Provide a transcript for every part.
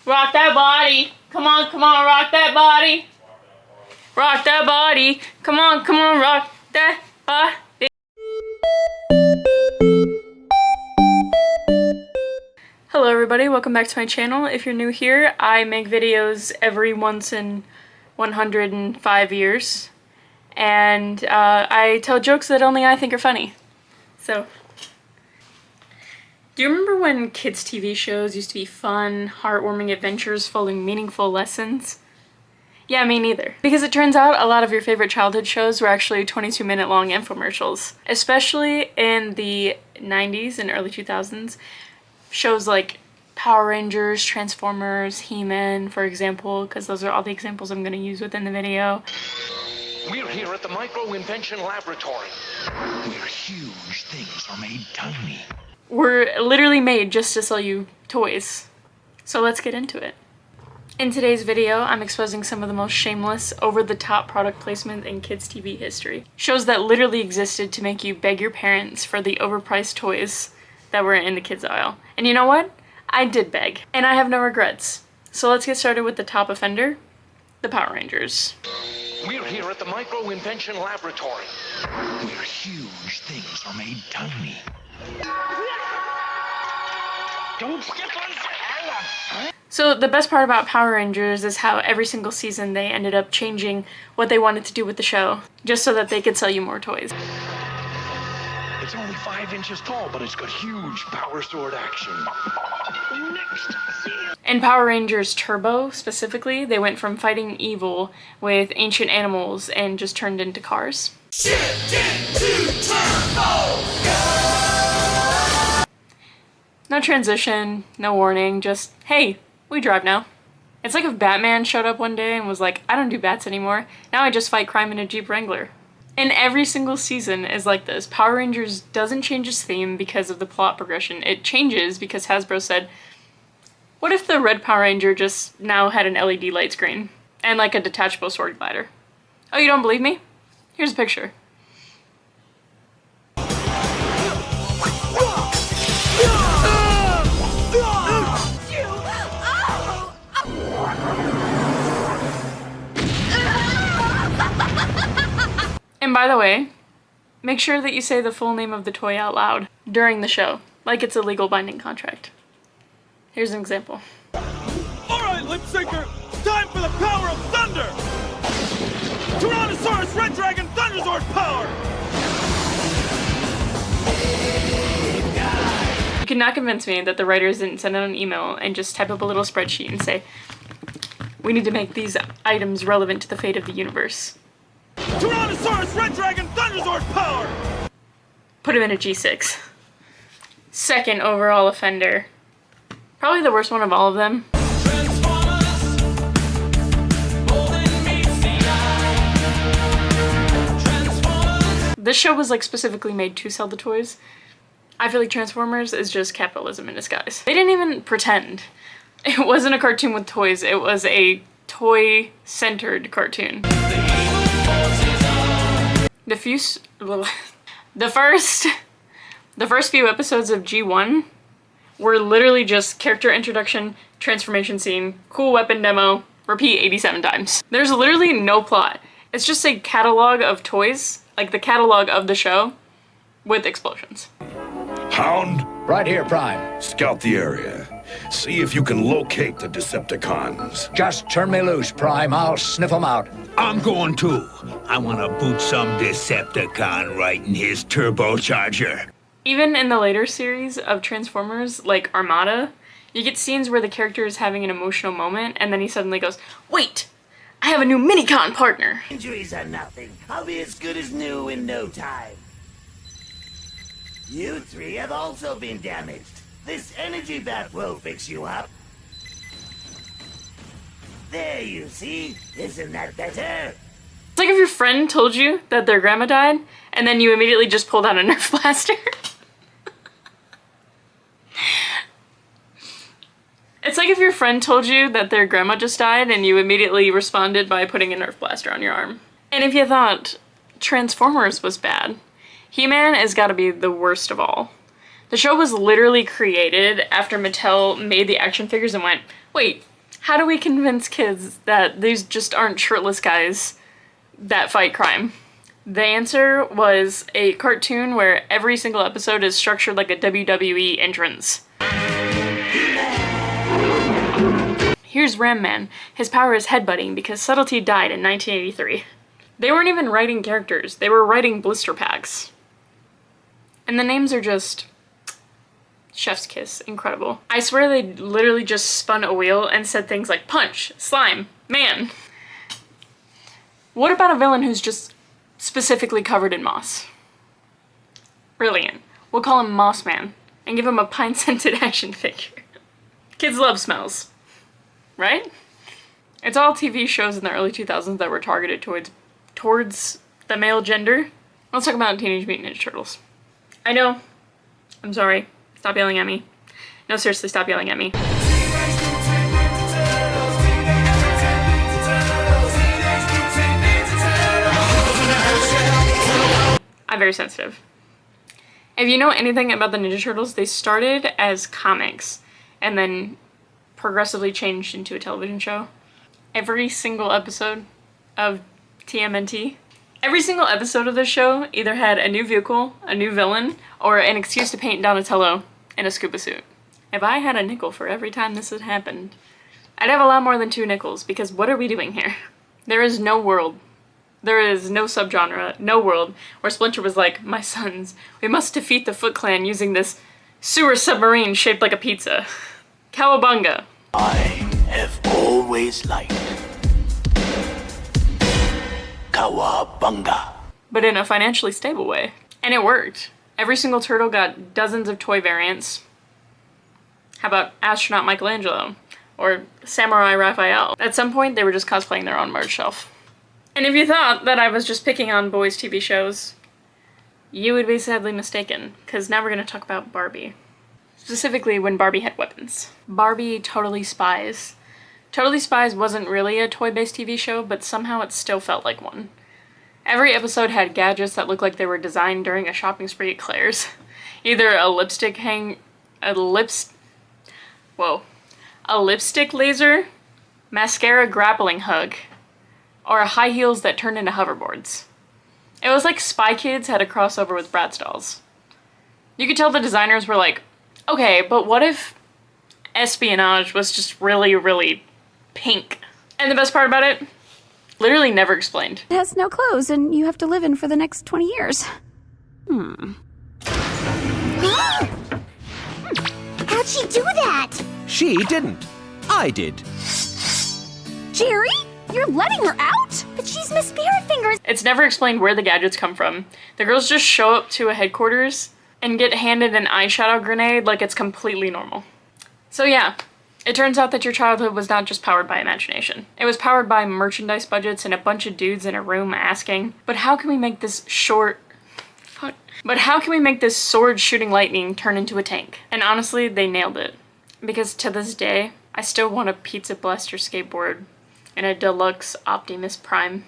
Rock that body. Come on, rock that body. Rock that body. Come on, rock that body. Hello everybody, welcome back to my channel. If you're new here, I make videos every once in 105 years. And I tell jokes that only I think are funny. So, do you remember when kids' TV shows used to be fun, heartwarming adventures following meaningful lessons? Yeah, me neither. Because it turns out a lot of your favorite childhood shows were actually 22-minute long infomercials. Especially in the 90s and early 2000s. Shows like Power Rangers, Transformers, He-Man, for example, because those are all the examples I'm going to use within the video. We're here at the Micro Invention Laboratory, where huge things are made tiny. We're literally made just to sell you toys. So let's get into it. In today's video, I'm exposing some of the most shameless, over-the-top product placement in kids' TV history. Shows that literally existed to make you beg your parents for the overpriced toys that were in the kids' aisle. And you know what? I did beg, and I have no regrets. So let's get started with the top offender, the Power Rangers. We're here at the Micro Invention Laboratory, where huge things are made tiny. Don't step on the... So the best part about Power Rangers is how every single season they ended up changing what they wanted to do with the show, just so that they could sell you more toys. It's only 5 inches tall, but it's got huge power sword action. Next, In Power Rangers Turbo, specifically, they went from fighting evil with ancient animals and just turned into cars. Shift into turbo! No transition, no warning, just, hey, we drive now. It's like if Batman showed up one day and was like, I don't do bats anymore, now I just fight crime in a Jeep Wrangler. And every single season is like this. Power Rangers doesn't change its theme because of the plot progression. It changes because Hasbro said, what if the red Power Ranger just now had an LED light screen and like a detachable sword glider? Oh, you don't believe me? Here's a picture. And by the way, make sure that you say the full name of the toy out loud during the show, like it's a legal binding contract. Here's an example. Alright, lip syncer, time for the power of thunder! Tyrannosaurus Red Dragon Thunderzord power! You cannot convince me that the writers didn't send out an email and just type up a little spreadsheet and say, we need to make these items relevant to the fate of the universe. Tyrannosaurus Red Dragon Thunderzord power! Put him in a G6. Second overall offender. Probably the worst one of all of them. This show was like specifically made to sell the toys. I feel like Transformers is just capitalism in disguise. They didn't even pretend. It wasn't a cartoon with toys, it was a toy-centered cartoon. The first few episodes of G1 were literally just character introduction, transformation scene, cool weapon demo, repeat 87 times. There's literally no plot. It's just a catalog of toys, like the catalog of the show, with explosions. Hound? Right here, Prime. Scout the area. See if you can locate the Decepticons. Just turn me loose, Prime. I'll sniff them out. I'm going too. I want to boot some Decepticon right in his turbocharger. Even in the later series of Transformers, like Armada, you get scenes where the character is having an emotional moment and then he suddenly goes, wait, I have a new Minicon partner. Injuries are nothing. I'll be as good as new in no time. You three have also been damaged. This energy bath will fix you up. There, you see? Isn't that better? It's like if your friend told you that their grandma died, and then you immediately just pulled out a Nerf blaster. It's like if your friend told you that their grandma just died, and you immediately responded by putting a Nerf blaster on your arm. And if you thought Transformers was bad, He-Man has got to be the worst of all. The show was literally created after Mattel made the action figures and went, wait, How do we convince kids that these just aren't shirtless guys that fight crime? The answer was a cartoon where every single episode is structured like a WWE entrance. Here's Ram Man. His power is headbutting because Subtlety died in 1983. They weren't even writing characters, they were writing blister packs. And the names are just chef's kiss, incredible. I swear they literally just spun a wheel and said things like punch, slime, man. What about a villain who's just specifically covered in moss? Brilliant. We'll call him Moss Man and give him a pine-scented action figure. Kids love smells, right? It's all TV shows in the early 2000s that were targeted towards the male gender. Let's talk about Teenage Mutant Ninja Turtles. I know. I'm sorry. Stop yelling at me. No, seriously, stop yelling at me. I'm very sensitive. If you know anything about the Ninja Turtles, they started as comics and then progressively changed into a television show. Every single episode of TMNT, every single episode of this show either had a new vehicle, a new villain, or an excuse to paint Donatello in a scuba suit. If I had a nickel for every time this had happened, I'd have a lot more than 2 nickels, because what are we doing here? There is no world. There is no subgenre, no world, where Splinter was like, my sons, we must defeat the Foot Clan using this sewer submarine shaped like a pizza. Cowabunga. I have always liked Cowabunga. But in a financially stable way. And it worked. Every single turtle got dozens of toy variants. How about Astronaut Michelangelo? Or Samurai Raphael? At some point, they were just cosplaying their own merch shelf. And if you thought that I was just picking on boys' TV shows, you would be sadly mistaken, because now we're going to talk about Barbie. Specifically when Barbie had weapons. Barbie Totally Spies. Totally Spies wasn't really a toy-based TV show, but somehow it still felt like one. Every episode had gadgets that looked like they were designed during a shopping spree at Claire's. Either a lipstick laser, mascara grappling hook, or high heels that turned into hoverboards. It was like Spy Kids had a crossover with Bratz dolls. You could tell the designers were like, okay, but what if espionage was just really, really pink? And the best part about it, literally never explained. It has no clothes and you have to live in for the next 20 years. How'd she do that? She didn't. I did. Jerry? You're letting her out? But she's Miss Spirit Fingers. It's never explained where the gadgets come from. The girls just show up to a headquarters and get handed an eyeshadow grenade like it's completely normal. So yeah, it turns out that your childhood was not just powered by imagination. It was powered by merchandise budgets and a bunch of dudes in a room asking, but how can we make this sword shooting lightning turn into a tank? And honestly, they nailed it. Because to this day, I still want a Pizza Blaster skateboard and a deluxe Optimus Prime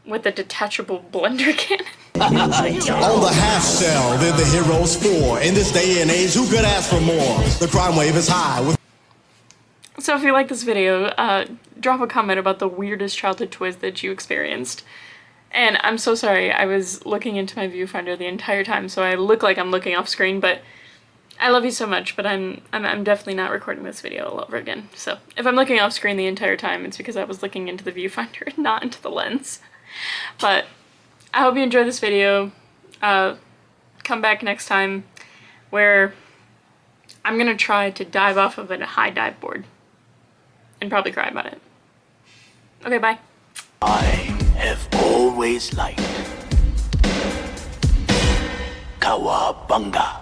with a detachable blender cannon. On the half shell, they're the heroes for. In this day and age, who could ask for more? The crime wave is high. So if you like this video, drop a comment about the weirdest childhood toys that you experienced. And I'm so sorry, I was looking into my viewfinder the entire time, so I look like I'm looking off screen, but I love you so much, but I'm definitely not recording this video all over again. So if I'm looking off screen the entire time, it's because I was looking into the viewfinder and not into the lens. But I hope you enjoyed this video. Come back next time where I'm gonna try to dive off of a high dive board and probably cry about it. Okay, bye. I have always liked Cowabunga.